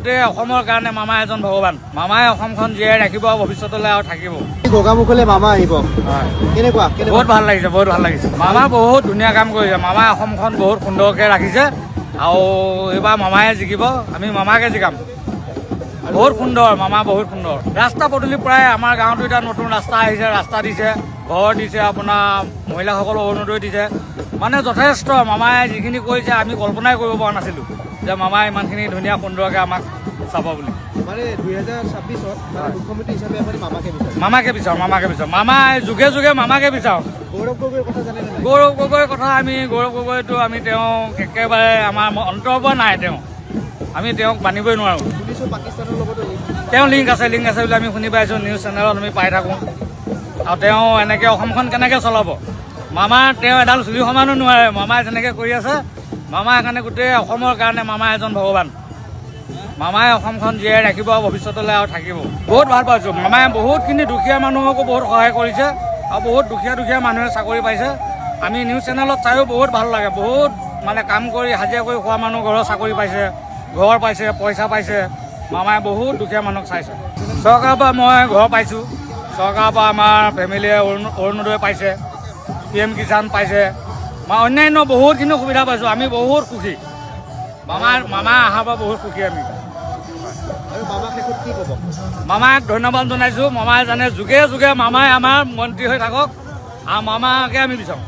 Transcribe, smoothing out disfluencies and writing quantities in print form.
গোটেই অসমৰ কাৰণে মামা এজন ভগৱান। মামাই অসমখন জীয়াই ৰাখিব, ভৱিষ্যতলৈ আৰু থাকিব। গোগামুখলৈ মামা আহিব, কেনেকুৱা? বহুত ভাল লাগিছে, বহুত ভাল লাগিছে। মামা বহুত ধুনীয়া কাম কৰিছে। মামাই অসমখন বহুত সুন্দৰকৈ ৰাখিছে আৰু এইবাৰ মামাই জিকিব, আমি মামাকে জিকাম। বহুত সুন্দৰ, মামা বহুত সুন্দৰ। ৰাস্তা পদূলি প্ৰায় আমাৰ গাঁৱতো এতিয়া নতুন ৰাস্তা আহিছে, ৰাস্তা দিছে, ঘৰ দিছে, আপোনাৰ মহিলাসকলক অৰুণোদয় দিছে। মানে যথেষ্ট মামাই যিখিনি কৰিছে আমি কল্পনাই কৰিব পৰা নাছিলোঁ যে মামাই ইমানখিনি ধুনীয়া সুন্দৰকৈ আমাক চাব বুলি। মানে 2026ত মুখ্যমন্ত্ৰী হিচাপে আপুনি মামাকে বিচাৰে? মামাকে বিচাৰোঁ, মামাকে বিচাৰোঁ। মামাই যুগে যুগে মামাকে বিচাৰোঁ। গৌৰৱ গগৈৰ কথা জানে নে নাই? গৌৰৱ গগৈৰ কথা গৌৰৱ গগৈটো আমি তেওঁক একেবাৰে আমাৰ অন্তৰৰ পৰা নাই। আমি তেওঁক মানিবই নোৱাৰোঁ। শুনিছোঁ পাকিস্তানৰ লগতো তেওঁ লিংক আছে বুলি আমি শুনি পাইছোঁ, নিউজ চেনেলত আমি পাই থাকোঁ। আৰু তেওঁ এনেকৈ অসমখন কেনেকৈ চলাব? তেওঁ এডাল চুলি সমানো নোৱাৰে। মামাই যেনেকৈ কৰি আছে, মামাৰ কাৰণে গোটেই অসমৰ কাৰণে মামা এজন ভগৱান। মামাই অসমখন জীয়াই ৰাখিব, ভৱিষ্যতলৈ আৰু থাকিব। বহুত ভাল পাইছোঁ। মামাই বহুতখিনি দুখীয়া মানুহকো বহুত সহায় কৰিছে আৰু বহুত দুখীয়া মানুহে চাকৰি পাইছে। আমি নিউজ চেনেলত চাইও বহুত ভাল লাগে। বহুত মানে কাম কৰি হাজিৰা কৰি খোৱা মানুহ ঘৰৰ চাকৰি পাইছে, ঘৰ পাইছে, পইচা পাইছে। মামাই বহুত দুখীয়া মানুহক চাইছে। চৰকাৰৰ পৰা মই ঘৰ পাইছোঁ, চৰকাৰৰ পৰা আমাৰ ফেমিলিয়ে অৰুণোদয় পাইছে, PM কিষাণ পাইছে, অন্যান্য বহুতখিনি সুবিধা পাইছোঁ। আমি বহুত সুখী। মামা অহাৰ পৰা বহুত সুখী আমি। আৰু মামাক শেষত কি ক'ব? মামাক ধন্যবাদ জনাইছোঁ। মামাই জানে যুগে যুগে মামাই আমাৰ মন্ত্ৰী হৈ থাকক আৰু মামাকে আমি বিচাৰোঁ।